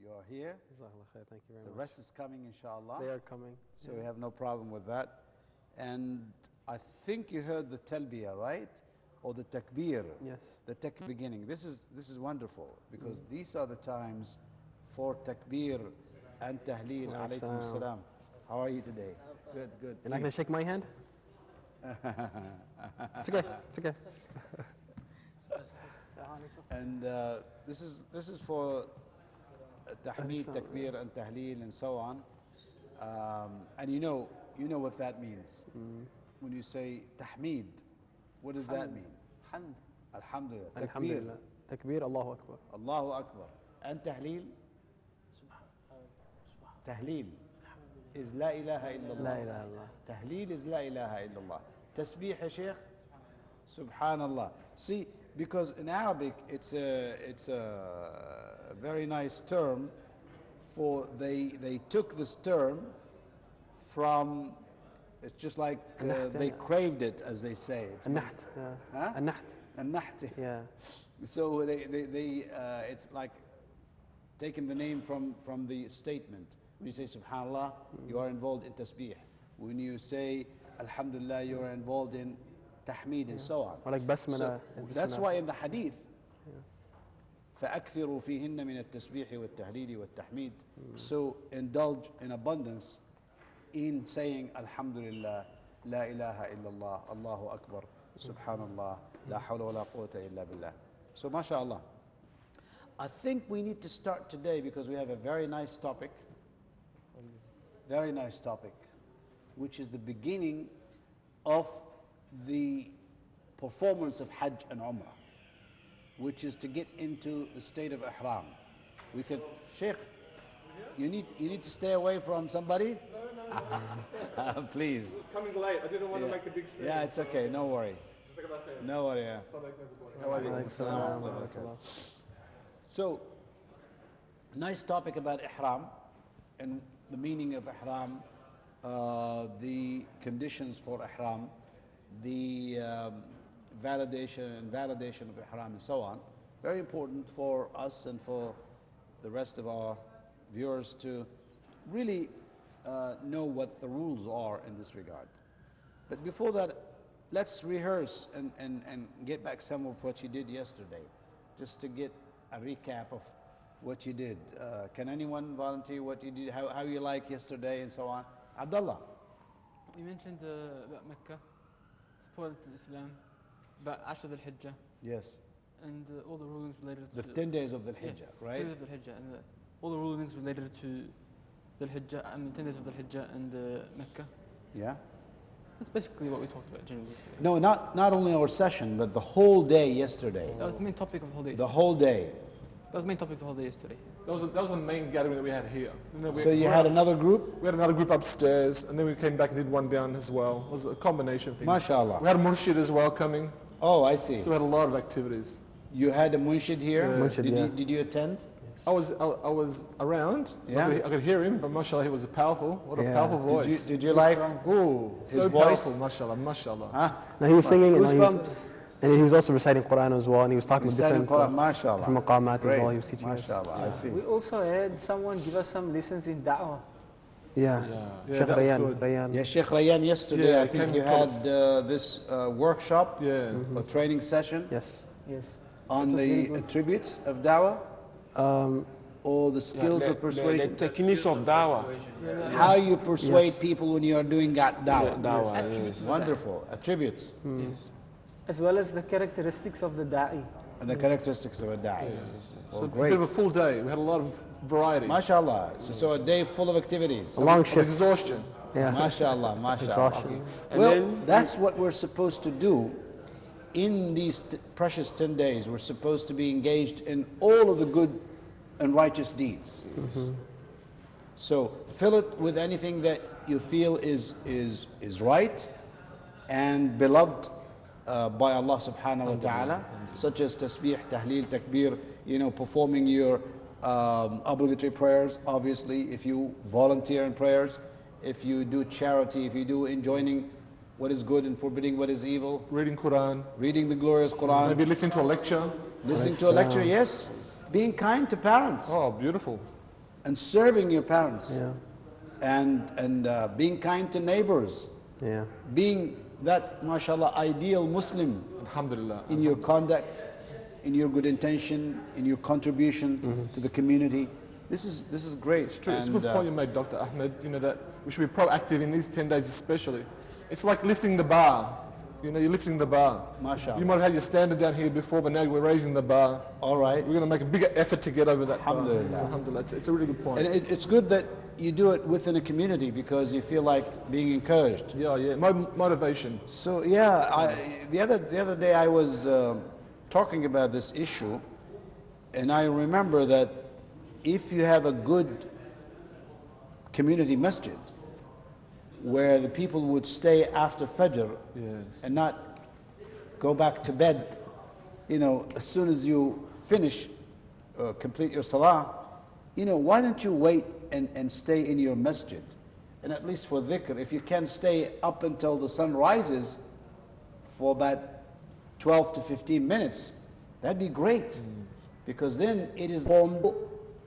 you are here. Thank you very The much. rest is coming, inshallah. They are coming. So we have no problem with that. And I think you heard the talbiyah, right? Or the takbir. Yes. The beginning. This is wonderful because these are the times for takbir and tahleel. Alaykum salam. How are you today? Good, good. You're not going to shake my hand? It's okay. It's okay. And this is for tahmeed, takbir, and tahleel, and so on. And you know what that means. When you say tahmeed, what does that mean? Hamd. Alhamdulillah. Takbir. Alhamdulillah. Takbir, Allahu Akbar. Allahu Akbar. And tahleel? Tahleel is la ilaha illallah. La ilaha illallah. Tahleel is la ilaha illallah. Tasbih, ya Shaykh? Subhanallah. See, because in Arabic it's a very nice term for they took this term from, it's just like they craved it, as they say. An-naht. Huh? An-naht. An-naht. Yeah. So they it's like taking the name from the statement. When you say Subhanallah, you are involved in tasbih. When you say Alhamdulillah, you are involved in tahmeed and so on. Or like basmala. So that's why in the hadith, فَأَكْثِرُوا فِيهِنَّ مِنَ التَّسْبِيحِ وَالتَّهْلِيلِ وَالتَّحْمِيدِ. So indulge in abundance in saying Alhamdulillah, La ilaha illallah, Allahu Akbar, Subhanallah, La hawla wa la quwwata illa billah. So mashallah. I think we need to start today because we have a very nice topic, which is the beginning of the performance of Hajj and Umrah, which is to get into the state of Ihram. We could, Sheikh, you need to stay away from somebody? No. Please. It's coming late. I didn't want to make a big scene. Yeah, it's okay. No worry. No worry. Yeah. So, nice topic about Ihram and the meaning of Ihram, the conditions for Ihram, the validation of Ihram and so on. Very important for us and for the rest of our viewers to really know what the rules are in this regard. But before that, let's rehearse and get back some of what you did yesterday, just to get a recap of what you did. Can anyone volunteer what you did, how you like yesterday and so on? Abdullah. You mentioned about Mecca, support to Islam, about Ashr al-Hijjah. Yes. And all the rulings related to... The 10 days of the Hijjah, yes, right? 10 days of the Hijjah, and all the rulings related to the Hijjah, 10 days of the Hijjah and Mecca. Yeah. That's basically what we talked about generally yesterday. No, not only our session, but the whole day yesterday. That was the main topic of the whole day. The whole day. That was the main topic of the whole day yesterday. That was the main gathering that we had here. So you had another group? We had another group upstairs, and then we came back and did one down as well. It was a combination of things. MashaAllah. We had a murshid as well coming. Oh, I see. So we had a lot of activities. You had a munshid here? Yeah. Munshid, Did you attend? I was around. Yeah. I could hear him, but mashallah, he was powerful. What a powerful voice. Did you like his his so voice? powerful, mashallah, mashallah. Huh? Now he was singing Goosebumps. and he was also reciting Quran as well, and he was talking with Reciting different Quran, mashallah. different maqamat as Great. well. He was teaching us. Mashallah, I see. We also had someone give us some lessons in da'wah. Yeah. Yeah, Sheikh that was Rayyan. good. Rayyan. Yeah, Sheikh Rayyan, yesterday Yeah, I think came you to tell had us. this workshop, Yeah. a training session Yes. Yes. on the attributes of da'wah or the skills of persuasion. The techniques of dawah. How you persuade people when you are doing da'wah. Dawah. Wonderful. Attributes. Yes. As well as the characteristics of the da'i. And the characteristics of a da'i. Well, So a great. bit of a full day. We had a lot of variety. MashaAllah. So a day full of activities. A long Of shift. exhaustion. Yeah. MashaAllah, MashaAllah. Exhaustion. Well, that's what we're supposed to do in these precious 10 days. We're supposed to be engaged in all of the good and righteous deeds. So fill it with anything that you feel is right and beloved by Allah subhanahu wa ta'ala, such as tasbih, tahleel, takbir, performing your obligatory prayers, obviously, if you volunteer in prayers, if you do charity, if you do enjoining what is good and forbidding what is evil, Reading Quran. reading the glorious Quran, Maybe listening to a lecture. listening to a lecture, yes, being kind to parents. Oh, beautiful. and serving your parents, Yeah. and being kind to neighbors, Yeah. being that, mashallah, ideal Muslim Alhamdulillah. in your conduct, in your good intention, in your contribution to the community. This is great. It's true. It's a good point you made, Dr. Ahmed. You know, that we should be proactive in these 10 days especially. It's like lifting the bar. You know, you're lifting the bar. MashaAllah. You might have had your standard down here before, but now we're raising the bar. All right. We're going to make a bigger effort to get over that Alhamdulillah. bar. So, alhamdulillah. It's a really good point. And it's good that you do it within a community because you feel like being encouraged. Yeah. Motivation. So yeah, the other day I was talking about this issue, and I remember that if you have a good community masjid where the people would stay after Fajr Yes. and not go back to bed, you know, as soon as you finish, complete your salah, you know, why don't you wait and stay in your masjid? And at least for dhikr, if you can stay up until the sun rises for about 12 to 15 minutes, that'd be great. Because then it is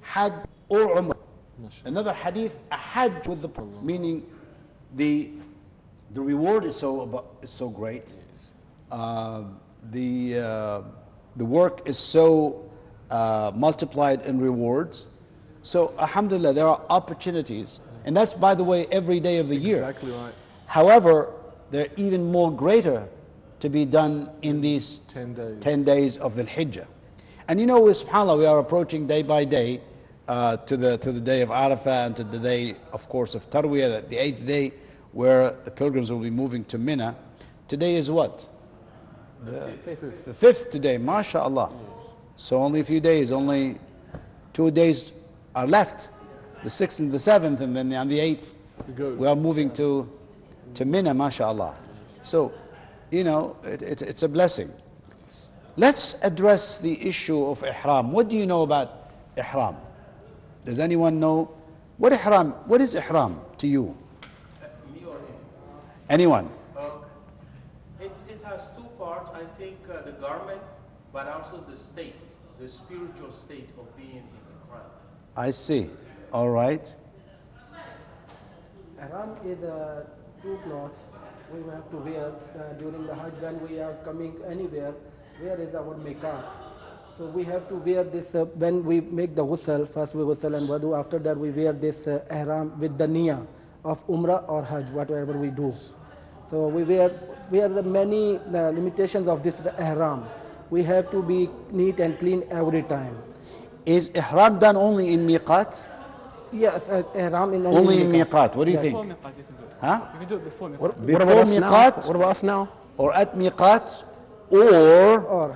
Hajj or Umrah. Another hadith, a Hajj with the meaning the reward is so great. The work is so multiplied in rewards. So alhamdulillah, there are opportunities, and that's, by the way, every day of the year. Exactly right. However, they're even more greater to be done in these 10 days. 10 days of the Hijjah. And you know, subhanAllah, we are approaching day by day to the day of Arafah and to the day, of course, of Tarwiyah, the 8th day, where the pilgrims will be moving to Mina. Today is what? The 5th today, mashallah. So only a few days, only 2 days are left, the 6th and the 7th, and then on the 8th, we are moving to Mina, mashallah. So, you know, it's a blessing. Let's address the issue of ihram. What do you know about ihram? Does anyone know what is ihram to you? Me or him? Anyone? It has two parts. I think the garment, but also the state, the spiritual state of being in ihram. I see. All right. Ihram is two clothes we have to wear during the Hajj when we are coming anywhere. Where is our miqat? So we have to wear this when we make the ghusl. First we ghusl and wudu. After that we wear this ihram with the niyyah of umrah or hajj, whatever we do. So we wear the many limitations of this ihram. We have to be neat and clean every time. Is ihram done only in miqat? Yes, ihram in Only in miqat. What do you Before think? miqat you can do it. Huh? You can do it before miqat. What Before about us now? miqat? What about us now? Or at miqat? Or or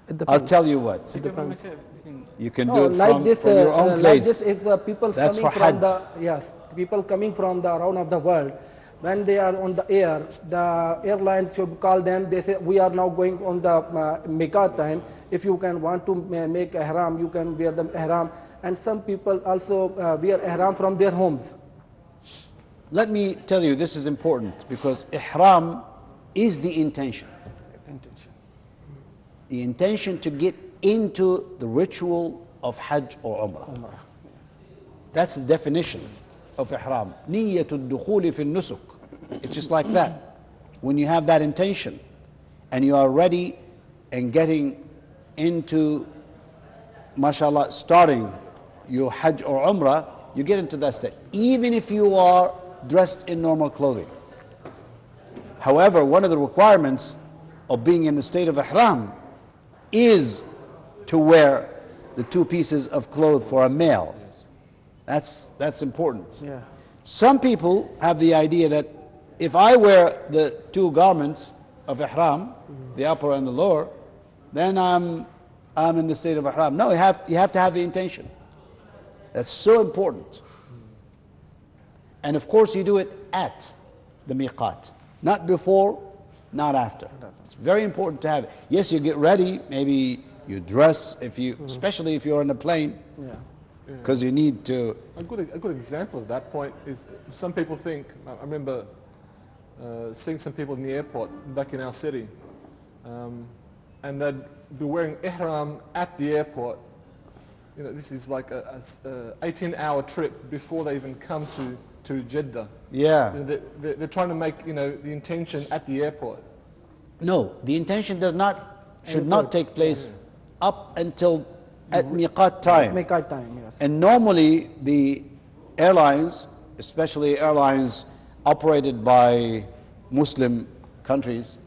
It I'll depends. tell you what. You can do Makkah, You can no, do it like from, this, your own like place. this, if the people That's coming for from Hajj. people coming from the around of the world, when they are on the air, the airlines should call them. They say we are now going on the miqat time. If you can want to make ihram, you can wear the ihram. And some people also wear ihram from their homes. Let me tell you, this is important because ihram is the intention. The intention to get into the ritual of Hajj or Umrah. That's the definition of ihram. Niyyatul dukhuli fi nusuk. It's just like that. When you have that intention and you are ready and getting into, mashallah, starting your Hajj or Umrah, you get into that state. Even if you are dressed in normal clothing. However, one of the requirements of being in the state of ihram is to wear the two pieces of clothes for a male. That's important. Yeah. Some people have the idea that if I wear the two garments of ihram, the upper and the lower, then I'm in the state of ihram. No, you have to have the intention. That's so important. And of course you do it at the miqat. Not before, not after. It's very important to have it. Yes, you get ready, maybe you dress, especially if you're on a plane, because you need to. A good example of that point is some people think, I remember seeing some people in the airport back in our city, and they'd be wearing ihram at the airport, You know, this is like a 18-hour trip before they even come to Jeddah. Yeah. You know, they're trying to make, you know, the intention at the airport. No, the intention should not take place up until at miqat time. Miqat time, yes. And normally the airlines, especially airlines operated by Muslim countries,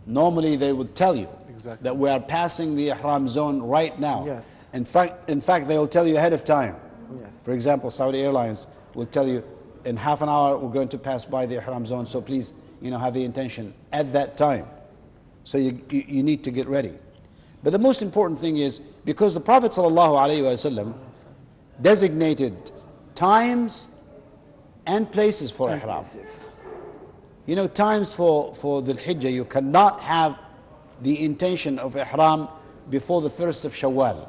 normally they would tell you Exactly. that we are passing the ihram zone right now. Yes. In fact, they will tell you ahead of time. Yes. For example, Saudi Airlines will tell you in half an hour we're going to pass by the ihram zone, so please, you know, have the intention at that time. So you need to get ready. But the most important thing is, because the Prophet ﷺ designated times and places for ihram. You know, times for Dulhajjah, you cannot have the intention of ihram before the 1st of Shawwal,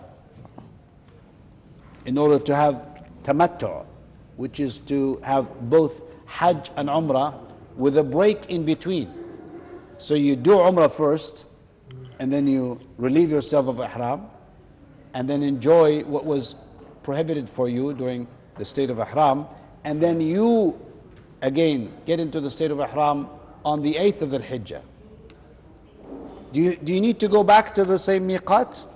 in order to have tamattu', which is to have both Hajj and Umrah with a break in between. So you do Umrah first, and then you relieve yourself of ihram, and then enjoy what was prohibited for you during the state of ihram, and then you again get into the state of ihram on the 8th of the Hijjah. Do you need to go back to the same miqat?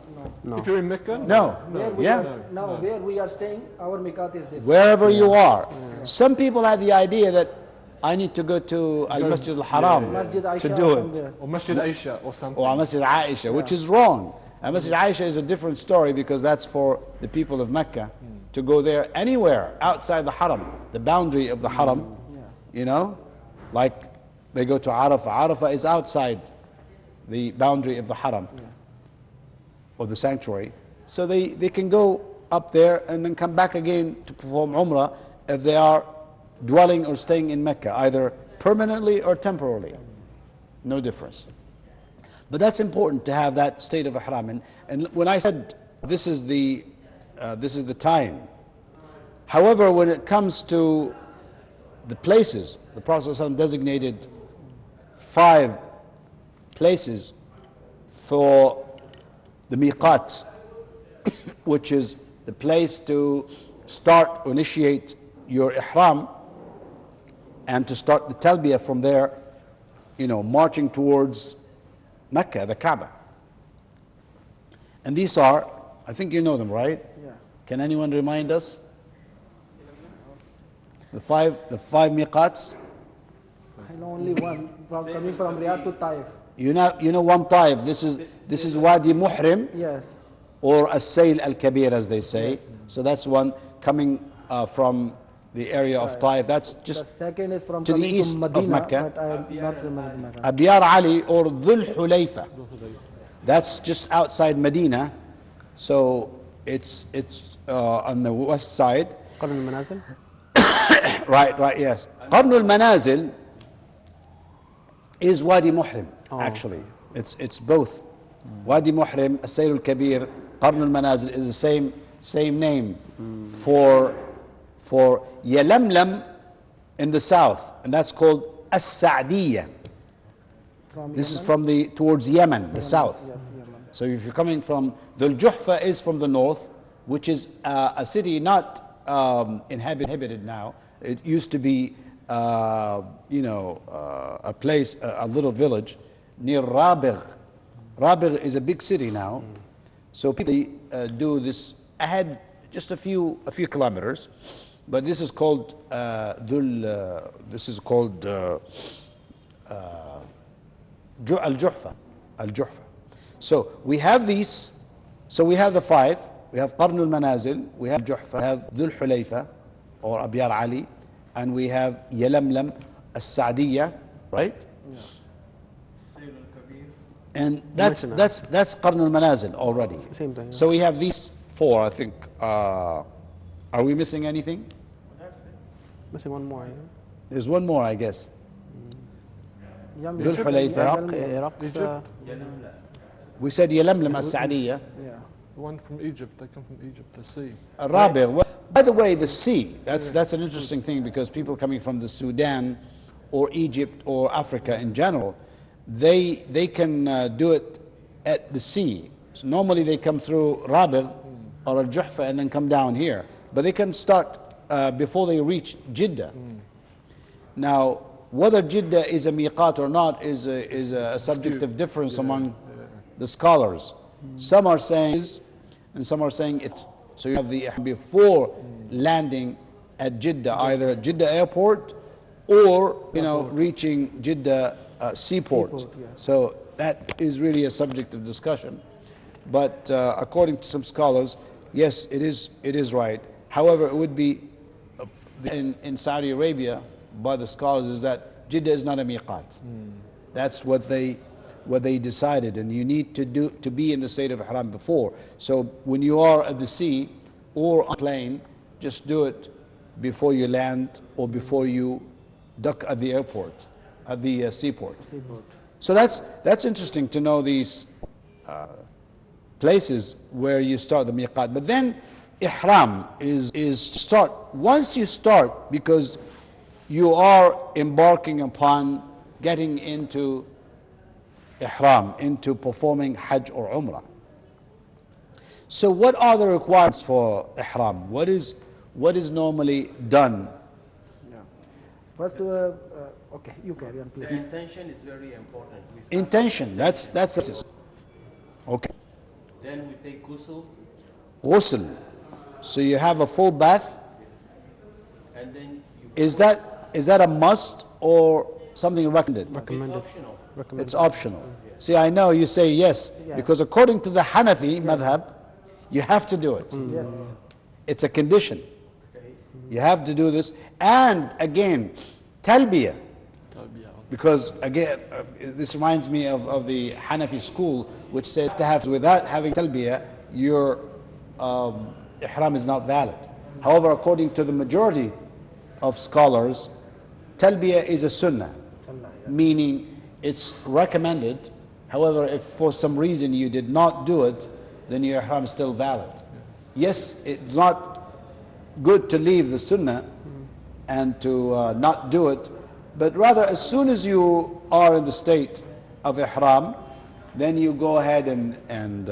No. If you're in Mecca? No. Where we are staying, our miqat is this. Wherever you are. Some people have the idea that I need to go to Al-Masjid Al-Haram Masjid to Aisha do from it. there. Or Masjid Aisha or something. Or Masjid Aisha, which is wrong. Masjid Aisha is a different story, because that's for the people of Mecca to go there anywhere outside the Haram, the boundary of the Haram. You know, like they go to Arafah. Arafah is outside the boundary of the Haram or the sanctuary. So they can go up there and then come back again to perform Umrah if they are dwelling or staying in Mecca, either permanently or temporarily. No difference. But that's important to have that state of ihram. And when I said this is the time. However, when it comes to the places, the Prophet ﷺ designated 5 places for the miqat, which is the place to start, initiate your ihram, and to start the talbiyah from there, you know, marching towards Mecca, the Kaaba. And these are, I think you know them, right? Yeah. Can anyone remind us? The five miqats? I know only one, coming from Riyadh to Taif. You know one Taif. This is Wadi Muhrim, Yes. or As-Sayl Al-Kabir, as they say. Yes. So that's one coming from the area of Taif. That's The just second is from to the coming east to of Medina, Mecca. but I am not remember. Abyar Ali or Dhul Hulayfa. That's just outside Medina. So it's on the west side. قرن المنازل. Right, yes. Qarn al-Manazil is Wadi Muhrim, actually. It's both. Wadi Muhrim, As-Sayl Al-Kabir, Qarn al-Manazil is the same name for Yalamlam in the south, and that's called As-Sa'diyah. This is from towards Yemen, the south. Yes, Yemen. So if you're coming from Dulhajjah is from the north, which is a city not inhabited now. It used to be, a place, a little village near Rabigh. Rabigh is a big city now. So people do this ahead just a few kilometers, but this is called Al-Juhfa. So we have these. So we have the 5. We have Qarn al-Manazil, we have Juhfa, we have Dhul Hulayfa or Abyar Ali, and we have Yalamlam, As-Sa'diyah, right? Yeah. And that's Qarn al-Manazil already. Same thing. So we have these 4, I think. Are we missing anything? Missing one more. There's one more, I guess. Yemen. Dhul Hulayfa. Iraq. We said Yalamlam, As-Sa'diyah. Yeah. The one from Egypt, they come from Egypt, the sea. Rabigh. Well, by the way, the sea, that's an interesting thing, because people coming from the Sudan or Egypt or Africa in general, they can do it at the sea. So normally they come through Rabigh or Al-Juhfa and then come down here. But they can start before they reach Jeddah. Now, whether Jeddah is a miqat or not is a subject of difference among the scholars. Some are saying is, and some are saying it. So you have the ihram before landing at Jeddah, either at Jeddah airport or reaching Jeddah seaport. So that is really a subject of discussion. But according to some scholars, yes, it is right. However, it would be in Saudi Arabia by the scholars is that Jeddah is not a miqat. That's what they decided, and you need to be in the state of ihram before. So when you are at the sea or on a plane, just do it before you land or before you dock at the airport, at the seaport. So that's interesting to know these places where you start the miqat. But then ihram is start. Once you start, because you are embarking upon getting into ihram, into performing hajj or umrah. So what are the requirements for ihram? What is normally done? First, okay, you carry on, please. The intention is very important. Intention, that's it. Okay. Then we take ghusl. Ghusl. So you have a full bath. And then you Is that a must or something recommended? Recommended. It's optional. Recommended. It's optional. See, I know you say yes, because according to the Hanafi madhab, you have to do it. Yes. It's a condition. You have to do this. And again, talbiyah. Because again, this reminds me of the Hanafi school, which says to have, without having talbiyah, your ihram is not valid. However, according to the majority of scholars, talbiyah is a sunnah, meaning it's recommended. However, if for some reason you did not do it, then your ihram is still valid. Yes, it's not good to leave the sunnah and to not do it, but rather as soon as you are in the state of ihram, then you go ahead and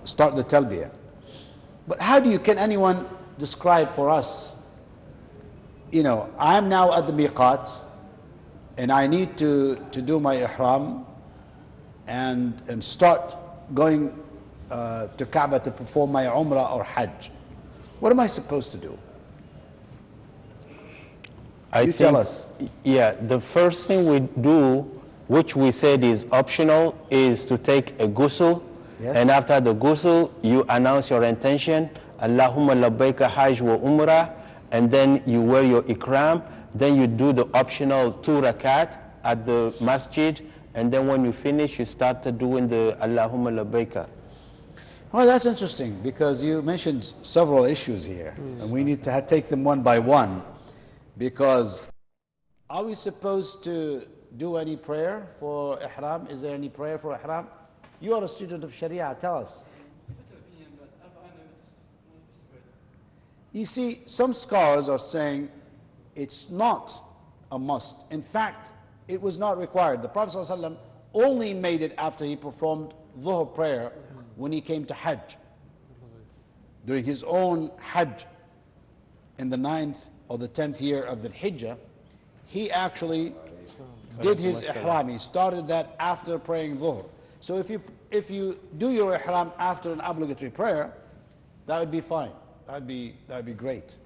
start the talbiyah. But can anyone describe for us, I'm now at the miqat and I need to do my ihram and start going to Kaaba to perform my umrah or hajj. What am I supposed to do? You tell us. Yeah, the first thing we do, which we said is optional, is to take a ghusl. Yes. And after the ghusl, you announce your intention, Allahumma labbaika hajj wa umrah, and then you wear your ikram. Then you do the optional 2 rakat at the masjid, and then when you finish, you start doing the Allahumma labbaika. Well, that's interesting because you mentioned several issues here, and we need to take them one by one. Because are we supposed to do any prayer for ihram? Is there any prayer for ihram? You are a student of Sharia, tell us. You see, some scholars are saying it's not a must. In fact, it was not required. The Prophet ﷺ only made it after he performed dhuhr prayer when he came to Hajj. During his own Hajj in the 9th or the 10th year of the Hijjah, he actually did his ihram. He started that after praying dhuhr. So if you do your ihram after an obligatory prayer, that would be fine. That would be great.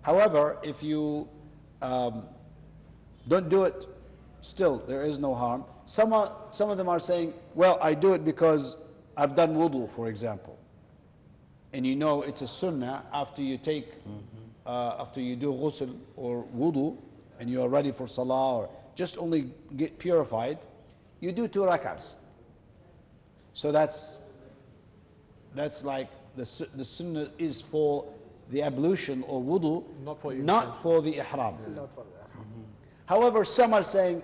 However, if you don't do it, still there is no harm. Some of them are saying, well, I do it because I've done wudu, for example, and it's a sunnah after you take after you do ghusl or wudu and you are ready for salah or just only get purified, you do 2 rak'ahs. So that's like the sunnah is for the ablution or wudu, not for the ihram. However, some are saying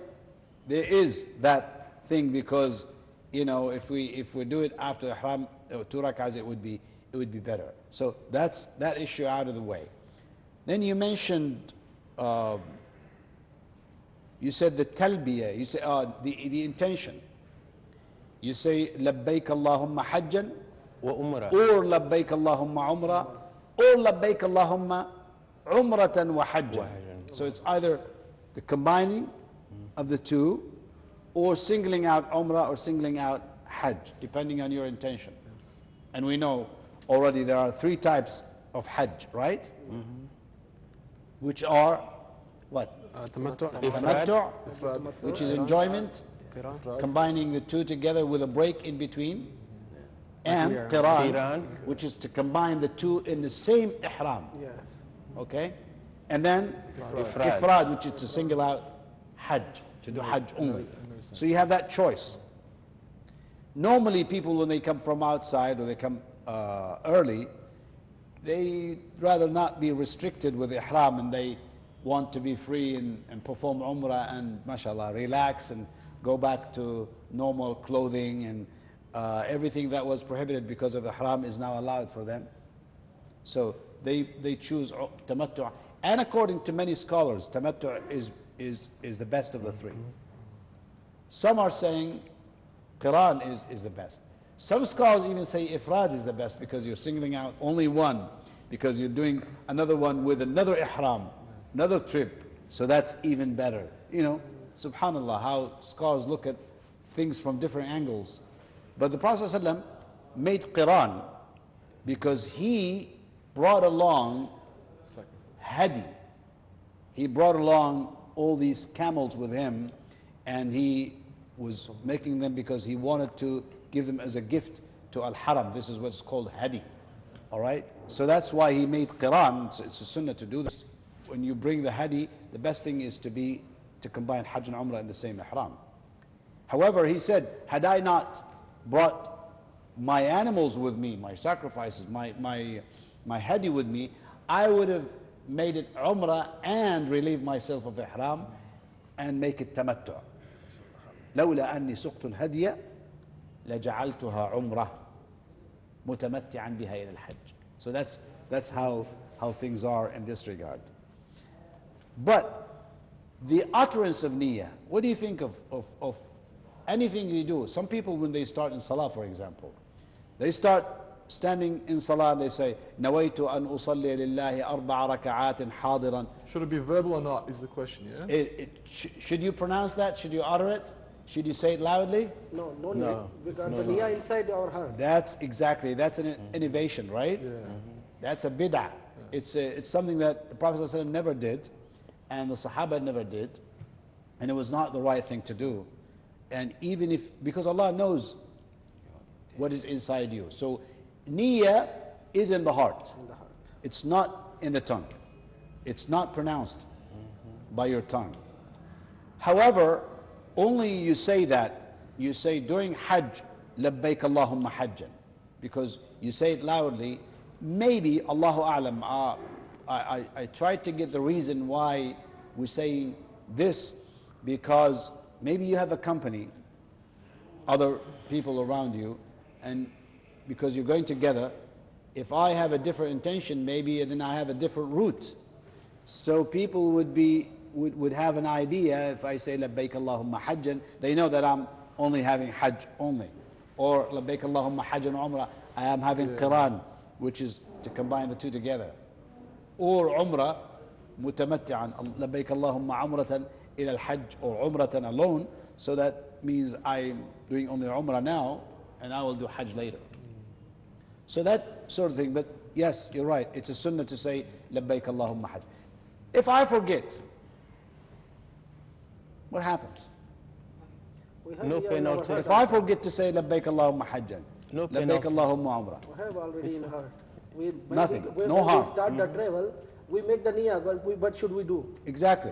there is that thing because if we do it after ihram 2 rak'ahs, it would be better. So that's that issue out of the way. Then you mentioned, you said the talbiyah, you say the intention. You say labbaik Allahumma hajjan وعمرة. or labbaik Allahumma umrah, or labbaik Allahumma umratan wa hajjan. So it's either the combining of the two, or singling out umrah or singling out hajj, depending on your intention. And we know already there are 3 types of hajj, right? Which are what? تمتع Tamattu', Ifrad. which is enjoyment, قران combining the two together with a break in between, and Qiran. qiran, Qiran. which is to combine the two in the same ihram. Yes. Okay? And then Ifrad. ifrad, which is to single out hajj, to do hajj only. So you have that choice. Normally people, when they come from outside or they come early, they rather not be restricted with ihram, and they want to be free and perform umrah and mashallah relax and go back to normal clothing, and everything that was prohibited because of ihram is now allowed for them. So they choose tamattu', and according to many scholars, tamattu' is the best of the 3. Some are saying qiran is the best. Some scholars even say ifrad is the best, because you're singling out only one, because you're doing another one with another ihram, another trip. So that's even better. You know, subhanallah, how scholars look at things from different angles. But the Prophet ﷺ made qiran because he brought along hadi. He brought along all these camels with him, and he was making them because he wanted to give them as a gift to Al-Haram. This is what's called hadi. All right? So that's why he made qiran. It's a sunnah to do this. When you bring the hadi, the best thing is to combine hajj and umrah in the same ihram. However, he said, had I not brought my animals with me, my sacrifices, my hadi with me, I would have made it umrah and relieve myself of ihram and make it tamattu'. لولا أني سقت الهدي لجعلتها عمرة متمتعا بها إلى الحج. So that's how things are in this regard. But the utterance of niyyah, what do you think of anything you do? Some people, when they start in salah, for example, they start standing in salah and they say, نويت أن أصلي لله أربع ركعات حاضرا. Should it be verbal or not is the question, yeah? Should you pronounce that? Should you utter it? Should you say it loudly? No, no, No, need, because the niyyah inside our heart. That's an innovation, right? Yeah. That's a bid'ah. It's something that the Prophet ﷺ never did, and the Sahaba never did, and it was not the right thing to do. And even if, because Allah knows what is inside you. So niyyah is in the heart. It's not in the tongue. It's not pronounced by your tongue. However, only you say that, you say during Hajj, labbaik Allahumma hajjan, because you say it loudly. Maybe, Allahu A'lam, I tried to get the reason why we're saying this, because maybe you have a company, other people around you, and because you're going together, if I have a different intention, maybe then I have a different route. So people would have an idea, if I say labbaik Allahumma hajjan, they know that I'm only having hajj only. Or labbaik Allahumma hajjan umrah, I am having qiran, which is to combine the two together. Or umrah, mutamatti'an, labbaik Allahumma umratan ila al-hajj, or umratan alone, so that means I'm doing only umrah now, and I will do hajj later. So that sort of thing. But yes, you're right, it's a sunnah to say labbaik Allahumma hajj. If I forget, what happens? We have No niyyah in our penalty. heart. If I forget to say labbaik Allahumma hajjan, No labbaik penalty. Allahumma umrah, We have already in heart. When Nothing, when no we harm. start the travel, we make the niyyah, but what should we do? exactly.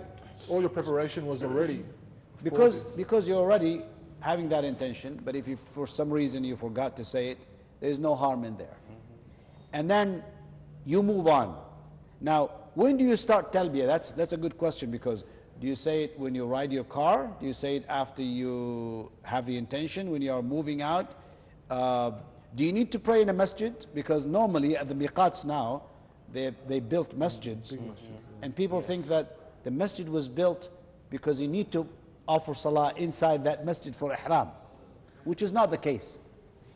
All your preparation was already for this. Because you're already having that intention, but if you for some reason you forgot to say it, there's no harm in there. And then you move on. Now, when do you start talbiyah? That's a good question, because do you say it when you ride your car? Do you say it after you have the intention, when you are moving out? Do you need to pray in a masjid? Because normally at the miqats now, they built masjids, and people think that the masjid was built because you need to offer salah inside that masjid for ihram, which is not the case.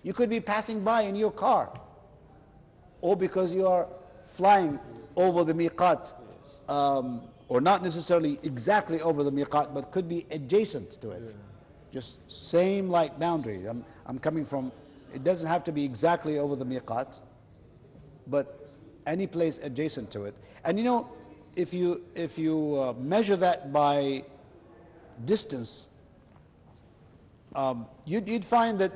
You could be passing by in your car, or because you are flying over the miqat, or not necessarily exactly over the miqat, but could be adjacent to it. Just same like boundary. I'm coming from, it doesn't have to be exactly over the miqat, but any place adjacent to it. And you know, if you measure that by distance, you'd find that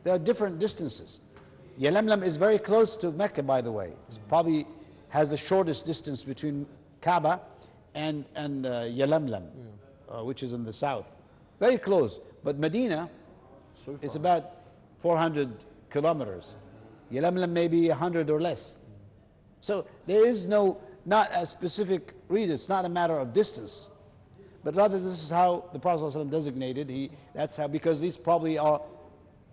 there are different distances. Yalamlam is very close to Mecca, by the way. It probably has the shortest distance between Kaaba and Yalamlam, which is in the south. Very close. But Medina is about 400 kilometers. Yalamlam may be 100 or less. So there is not a specific reason. It's not a matter of distance, but rather this is how the Prophet ﷺ designated. That's how, because these probably are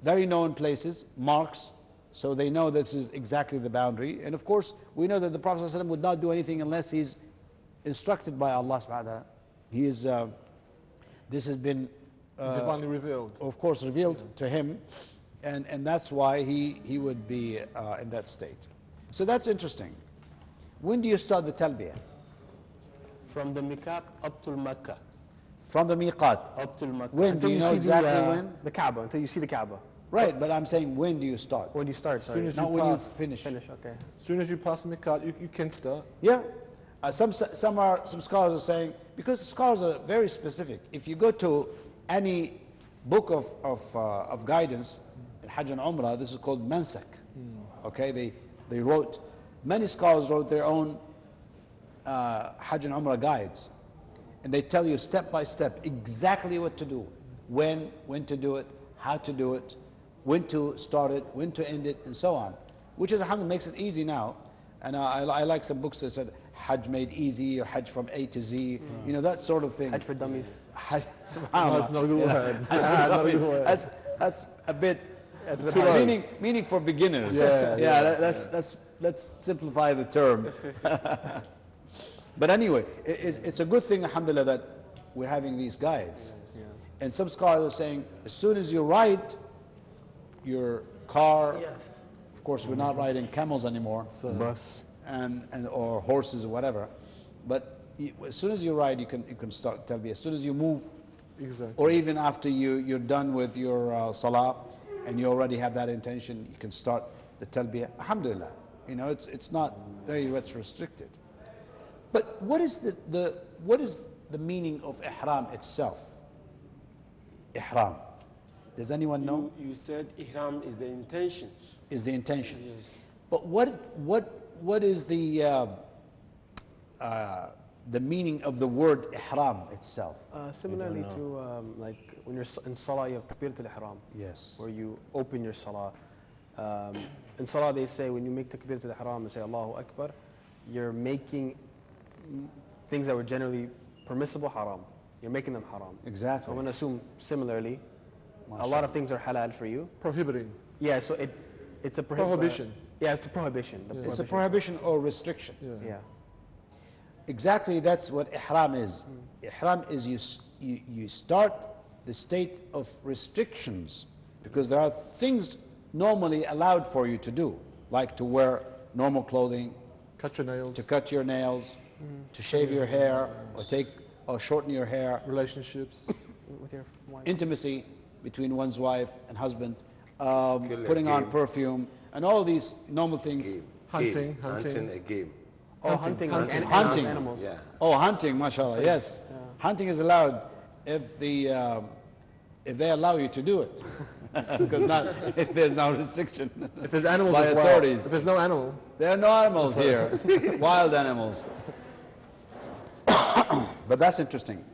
very known places, marks, so they know this is exactly the boundary. And of course, we know that the Prophet ﷺ would not do anything unless he's instructed by Allah subhanahu wa ta'ala. He is, this has been divinely revealed. Of course, revealed to him, and that's why he would be in that state. So that's interesting. When do you start the talbiyah? From the miqat up to Mecca. From the miqat. Up to Mecca. When? Do you know exactly when? The Kaaba, until you see the Kaaba. Right, but I'm saying, when do you start? When do you start? As soon as Not you when you pass, finish. Okay. as soon as you pass the miqat, you can start. Yeah. Some scholars are saying, because scholars are very specific. If you go to any book of guidance, in Hajj and Umrah, this is called Mansak. Okay, they wrote, many scholars wrote their own Hajj and Umrah guides. And they tell you step by step exactly what to do, when to do it, how to do it, when to start it, when to end it, and so on. Which is, alhamdulillah, makes it easy now. And I like some books that said Hajj made easy, or Hajj from A to Z, you know, that sort of thing. Hajj for dummies. Subhanallah. That's not a good word. That's a bit Too low. meaning for beginners. Let's simplify the term. But anyway, it's a good thing, alhamdulillah, that we're having these guides. And some scholars are saying, as soon as you ride your car, of course we're not riding camels anymore, Bus. and or horses or whatever, but as soon as you ride, you can start talbiyah. As soon as you move, Exactly. or even after you're done with your salah and you already have that intention, you can start the talbiyah. Alhamdulillah, you know, it's not very much restricted. But what is the meaning of ihram itself? Ihram. Does anyone know? You said ihram is the intention. Is the intention? Yes. But what is the meaning of the word ihram itself? Similarly to like when you're in Salah, you have Takbiratul Ihram. Yes. Where you open your Salah. In Salah, they say when you make Takbiratul Ihram and say Allahu Akbar, you're making things that were generally permissible haram. You're making them haram. Exactly. So I'm going to assume similarly, a lot of things are halal for you. Prohibiting. Yeah, so it's a Prohibition. Yeah, it's a prohibition. It's a prohibition or restriction. Yeah. Exactly, that's what ihram is. Ihram is you start the state of restrictions, because there are things normally allowed for you to do, like to wear normal clothing, Cut your nails. to cut your nails, to shave your hair, or shorten your hair, Relationships. With your wife. intimacy between one's wife and husband, putting on perfume, and all these normal things. Hunting. Hunting a game. Oh, hunting. Hunting. Animals. Yeah. Oh, hunting, mashallah, yes. Hunting is allowed if they allow you to do it. Because if there's no restriction. If there's animals by as well. authorities. If there's no animal. There are no animals here, wild animals. But that's interesting.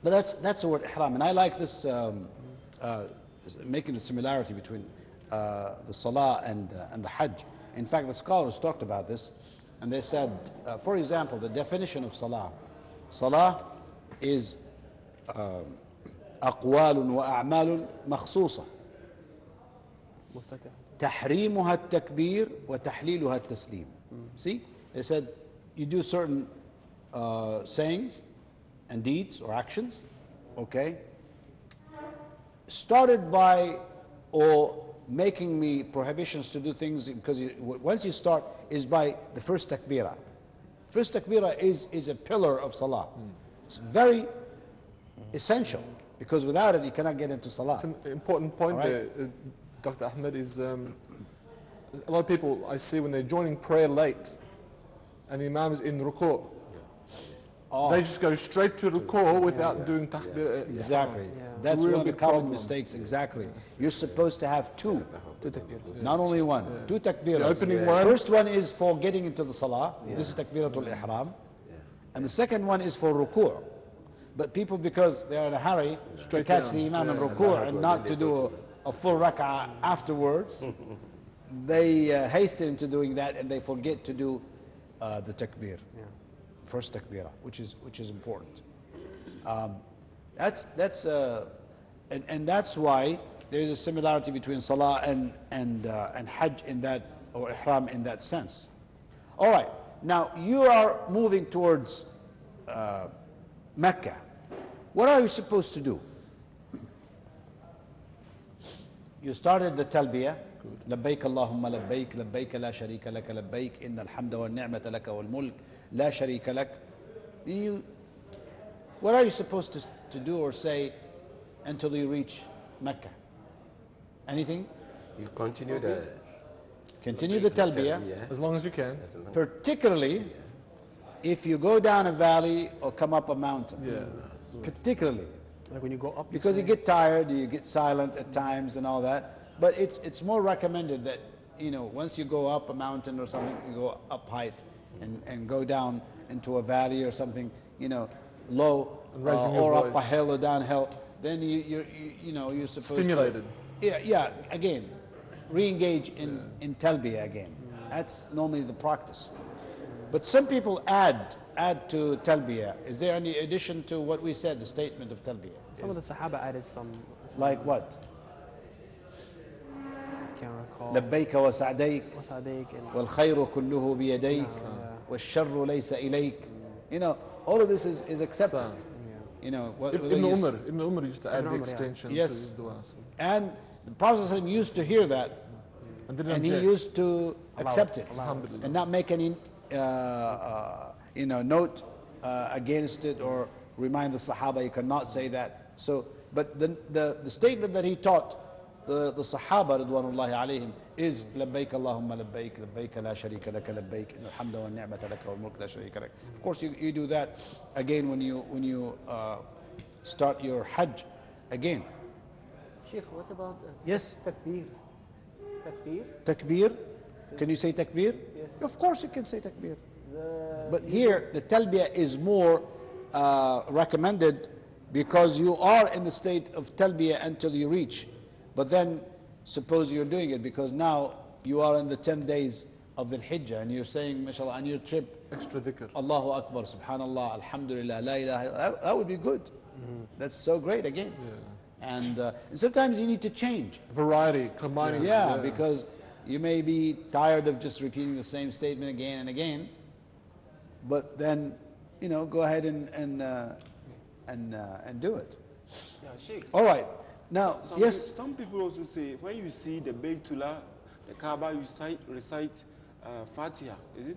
But that's the word ihram, and I like this making the similarity between the salah and the hajj. In fact, the scholars talked about this, and they said, for example, the definition of salah. Salah is أقوال وأعمال مخصوصة. تحريمها التكبير وتحليلها التسليم. See, they said you do certain sayings and deeds or actions, okay, started by or making the prohibitions to do things, because once you start is by the first takbirah. First takbirah is a pillar of salah. It's very essential, because without it you cannot get into salah. It's an important point Right. there, Dr. Ahmed, is a lot of people I see when they're joining prayer late and the Imam is in ruku', they just go straight to ruku' without doing takbir. Exactly. Yeah. That's It's a real one of the big common problem. mistakes. Exactly. You're supposed to have two, Two takbir. not only one. Two takbiras. The opening one. First one is for getting into the salah. This is takbiratul ihram. And the second one is for ruku'. But people, because they're in a hurry to catch the imam in ruku' and not to do a full rak'ah afterwards, they hasten into doing that and they forget to do the takbir. First takbirah, which is important. And that's why there is a similarity between salah and hajj in that, or ihram in that sense. All right, now you are moving towards Mecca. What are you supposed to do? You started the talbiyah. لبيك اللهم لبيك لبيك لا شريك لك لبيك إن الحمد والنعمة لك والملك لا شريك لك. What are you supposed to do or say until you reach Mecca? Anything? You continue the Continue the talbiyah, As long as you can. particularly if you go down a valley or come up a mountain. Yeah. Particularly. Like when you go up. Because you get tired, you get silent at times and all that. But it's more recommended that, once you go up a mountain or something, you go up height and go down into a valley or something, low raising your or up a voice. hill or downhill, then you're supposed Stimulated. to... Yeah, again, re-engage in talbiyah again. That's normally the practice. But some people add to talbiyah. Is there any addition to what we said, the statement of talbiyah? Some of the Sahaba added some. Like what? I can't recall. لبيك وسعديك Wasadik and والخير كله بيديك والشر ليس إليك. All of this is accepted. Whether Ibn you Umar, Ibn Umar used to add the Umar, yeah. extension Yes. to the dua. So- And the Prophet ﷺ used to hear that, And didn't and he object. used to accept it Alhamdulillah. and not make any note against it or remind the Sahaba you cannot say that. So, but the statement that he taught the Sahaba Ridwanullahi alayhim is لبيك اللهم لبيك لبيك لا شريك لك لبيك إن الحمد والنعمة لك والملك لا شريك لك. Of course, you do that again when you start your Hajj again. Sheikh, what about Yes. takbir? Takbir? Takbir. Can you say takbir? Yes. Of course you can say takbir. The, But here the talbiyah is more recommended because you are in the state of talbiyah until you reach. But then suppose you're doing it because now you are in the 10 days of the Hijjah and you're saying, mashallah, on your trip, Extra dhikr. Allahu Akbar, Subhanallah, Alhamdulillah, La ilaha illallah. That would be good. That's so great again. And sometimes you need to change. Variety, combining. Yeah, because you may be tired of just repeating the same statement again and again, but then, go ahead and do it. Yeah, Sheikh. All right. Now, yes. Some people also say when you see the Baytullah, the Kaaba, you recite Fatiha. Is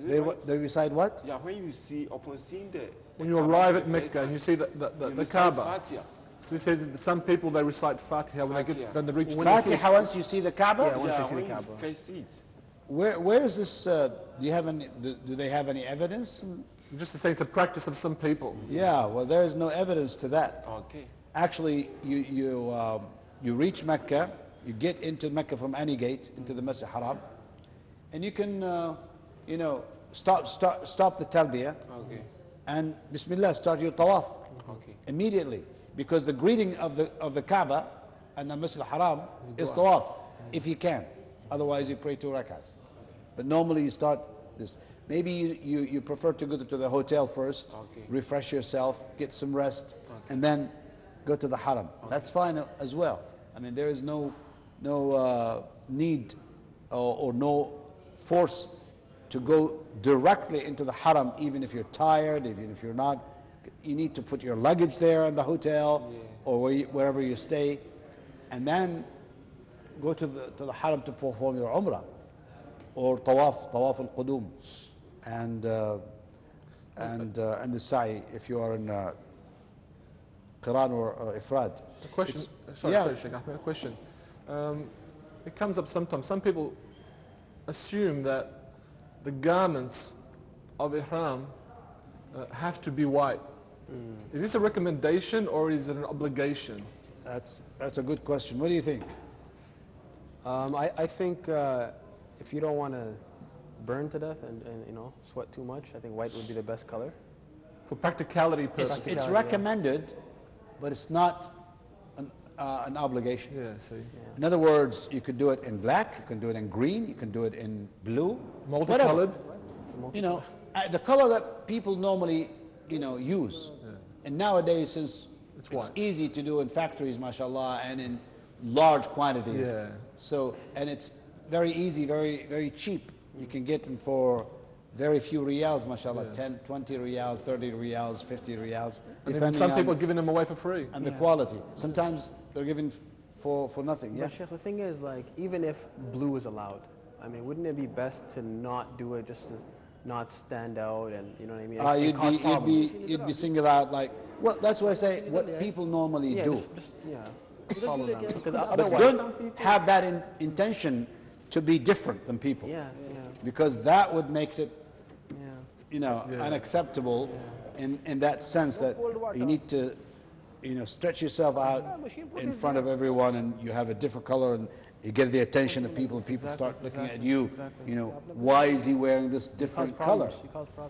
it right? They recite what? Yeah, when you see, upon seeing the When you Kaaba arrive for at the first Mecca and time, you see the you recite Kaaba, Fatiha. so he says some people they recite Fatiha when they Fatiha. get, when they reach Fatiha once you see the Kaaba? Yeah, once Yeah, you see the when you Kaaba. first see it. Where is this? Do you have any? Do they have any evidence? Just to say it's a practice of some people. Yeah. Well, there is no evidence to that. Okay. Actually, you reach Mecca, you get into Mecca from any gate into the Masjid Haram, and you can stop the talbiyah Okay. and Bismillah, start your tawaf Okay. immediately, because the greeting of the Kaaba and the Masjid Haram is tawaf if you can. Otherwise, you pray 2 rakats. But normally you start this. Maybe you prefer to go to the hotel first, Okay. refresh yourself, get some rest, and then go to the Haram. That's fine as well. I mean, there is no need or no force to go directly into the Haram, even if you're tired, even if you're not. You need to put your luggage there in the hotel or wherever you stay, and then go to the haram to perform your umrah, or tawaf al-qudum, and the sa'i if you are in Qiran or Ifrad. A question. Sorry, Sheikh Ahmed, a question. It comes up sometimes. Some people assume that the garments of ihram have to be white. Is this a recommendation or is it an obligation? That's a good question. What do you think? I think if you don't want to burn to death and sweat too much, I think white would be the best color. For practicality purposes. It's recommended, but it's not an obligation. Yeah, see. In other words, you could do it in black, you can do it in green, you can do it in blue. Multicolored? Whatever. The color that people normally, use. Yeah. And nowadays, since it's easy to do in factories, mashallah, and in large quantities. Yeah. So, and it's very easy, very, very cheap. You can get them for very few riyals, mashallah, Yes. 10, 20 riyals, 30 riyals, 50 riyals. And even some people are giving them away for free. And the quality. Sometimes they're given for nothing. Yeah. But Sheikh, the thing is, like, even if blue is allowed, I mean, wouldn't it be best to not do it just to not stand out, and you know what I mean? You'd be singled out, like, well, that's why I say what people normally do. Just follow them. Because But otherwise, don't have that intention to be different than people. Because that would makes it, unacceptable in that sense that you need to, stretch yourself out in front of everyone, and you have a different color, and you get the attention of people, and people start looking at you. Why is he wearing this different color?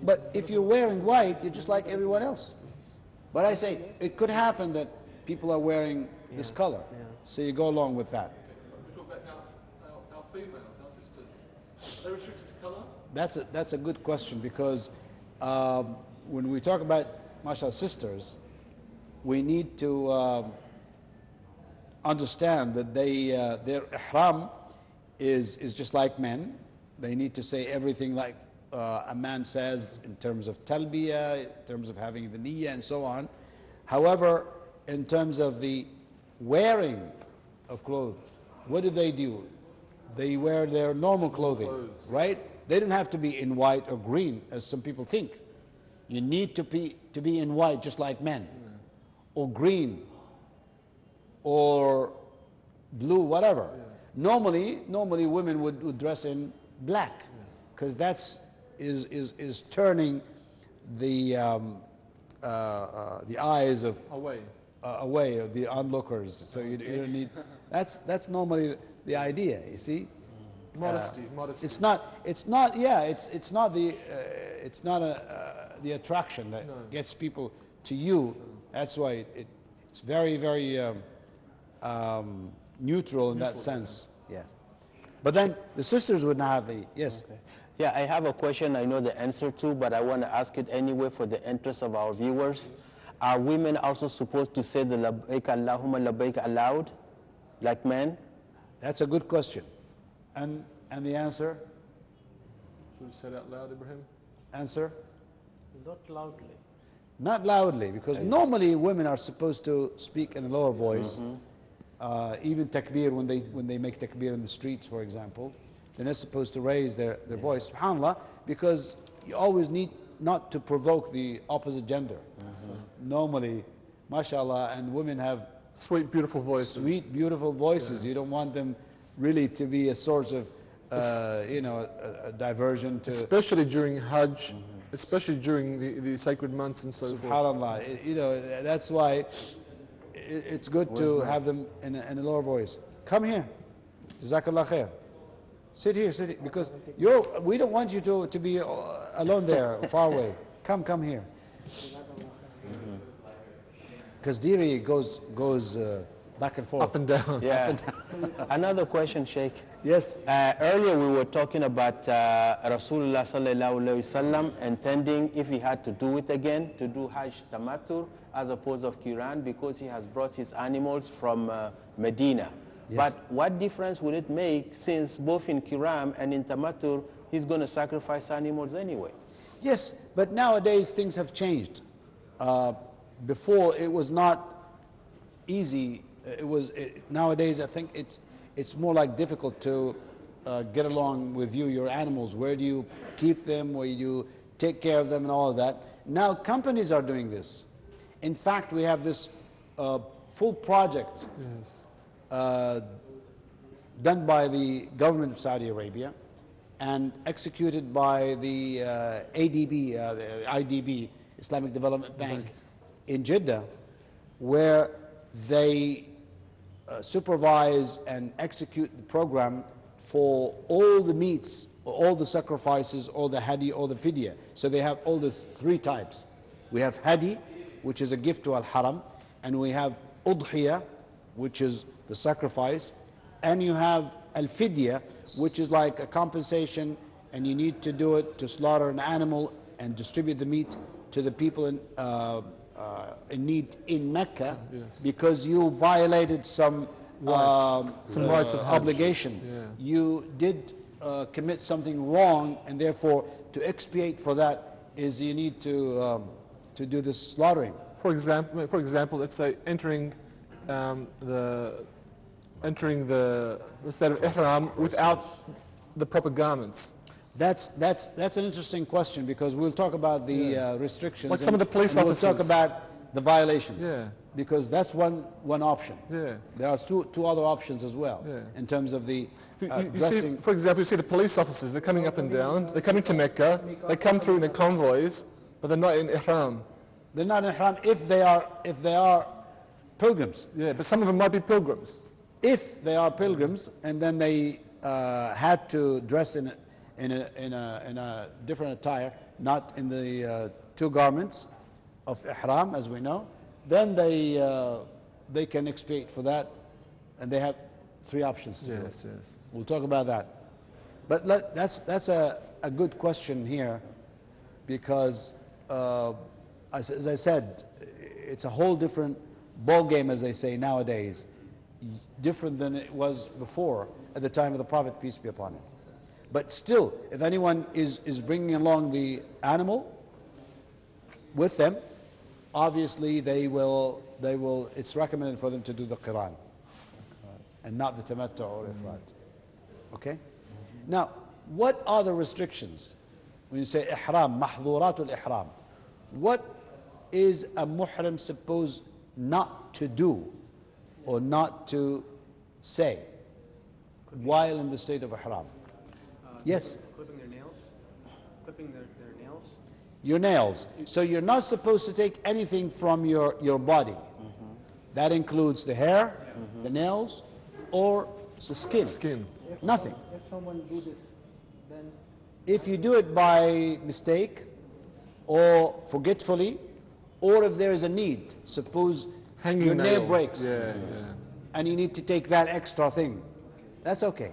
But if you're wearing white, you're just like everyone else. But I say it could happen that people are wearing this color, so you go along with that. We talk about now our females, our sisters. Are they restricted to color? That's a good question, because when we talk about mashallah sisters, we need to understand that their ihram is just like men. They need to say everything like a man says in terms of talbiyah, in terms of having the niyyah and so on. However, in terms of the wearing of clothes, what do? They wear their normal clothing, right? They don't have to be in white or green, as some people think. You need to be in white, just like men, or green, or blue, whatever. Normally women would dress in black, because that's is turning the eyes of away of the onlookers. So you don't need. That's normally the idea. You see. Modesty. It's not the attraction that gets people to you. That's why it's very, very neutral in that sense. Yes. But then the sisters would not have yes. Okay. Yeah, I have a question I know the answer to, but I want to ask it anyway for the interest of our viewers. Are women also supposed to say the labbaik Allahumma labbaik aloud, like men? That's a good question. And the answer? Should we say it out loud, Ibrahim? Answer? Not loudly. Not loudly, because normally women are supposed to speak in a lower voice. Even takbir, when they make takbir in the streets, for example, they're not supposed to raise their voice, subhanAllah, because you always need not to provoke the opposite gender. Normally, mashallah, and women have sweet, beautiful voices. Sweet, beautiful voices. You don't want them really to be a source of, a diversion to. Especially during Hajj, especially during the sacred months and so forth. SubhanAllah. That's why it's good to have them in a lower voice. Come here. Jazakallah khair. Sit here, because we don't want you to be alone there, far away. Come here. Because Diri goes back and forth. Up and down. Yeah. Another question, Sheikh. Yes. Earlier we were talking about Rasulullah sallallahu alaihi wasallam intending, if he had to do it again, to do Hajj Tamattu as opposed of Qiran, because he has brought his animals from Medina. Yes. But what difference would it make, since both in Qiran and in Tamattu he's going to sacrifice animals anyway? Yes, but nowadays things have changed. Before it was not easy. Nowadays I think it's it's more like difficult to get along with you, your animals. Where do you keep them? Where do you take care of them and all of that? Now companies are doing this. In fact, we have this full project done by the government of Saudi Arabia and executed by the ADB, the IDB, Islamic Development Bank in Jeddah, where they supervise and execute the program for all the meats, all the sacrifices, all the hadi, all the fidya. So they have all the three types. We have hadi, which is a gift to al-haram, and we have udhiyah, which is the sacrifice, and you have al-fidya, which is like a compensation, and you need to do it to slaughter an animal and distribute the meat to the people in need in Mecca, because you violated some rights of obligation. You did commit something wrong, and therefore to expiate for that is you need to do this slaughtering. For example, let's say entering the state of ihram without the proper garments. That's an interesting question, because we'll talk about the restrictions. Like some of the police officers. We'll talk about the violations. Yeah. Because that's one option. Yeah. There are two other options as well, in terms of the dressing. See, for example, you see the police officers, they're coming up and down, they're coming to Mecca, they come through in the convoys, but they're not in ihram. They're not in ihram if they are pilgrims. Yeah, but some of them might be pilgrims. If they are pilgrims, and then they had to dress in a different attire, not in the two garments of ihram, as we know, then they can expiate for that, and they have three options. Yes. We'll talk about that. But that's a good question here, because as I said, it's a whole different ball game, as they say nowadays, different than it was before at the time of the Prophet, peace be upon him. But still, if anyone is bringing along the animal with them, obviously they will, it's recommended for them to do the Qiran and not the Tamattu or Ifrat. Okay? Now, what are the restrictions? When you say Ihram, Mahdhuratul Ihram, what is a muhrim supposed not to do or not to say while in the state of Ihram? Yes? Clipping their nails. Clipping their nails. Your nails. So you're not supposed to take anything from your body. That includes the hair, the nails, or the skin. Nothing. If someone do this, then If you do it by mistake or forgetfully, or if there is a need, suppose your nail breaks and you need to take that extra thing, that's okay.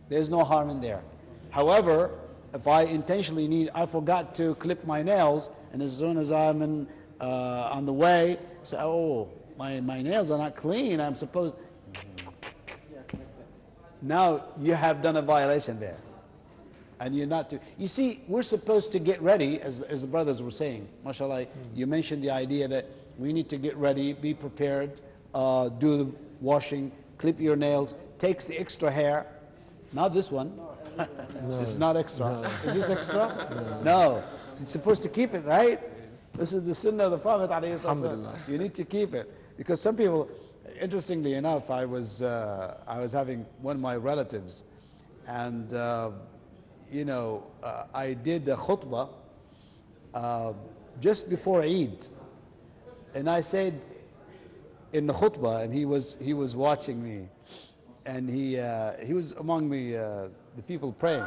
There's no harm in there. However, if I intentionally I forgot to clip my nails, and as soon as I'm on the way, say, oh, my nails are not clean, I'm supposed... Now you have done a violation there. And you're not to... You see, we're supposed to get ready, as the brothers were saying. MashaAllah, you mentioned the idea that we need to get ready, be prepared, do the washing, clip your nails, takes the extra hair. Not this one. No. It's not extra. No. Is this extra? No. You're supposed to keep it, right? This is the sunnah of the Prophet. You need to keep it. Because some people, interestingly enough, I was having one of my relatives, and I did the khutbah just before Eid, and I said in the khutbah, and he was watching me, and he was among the people praying.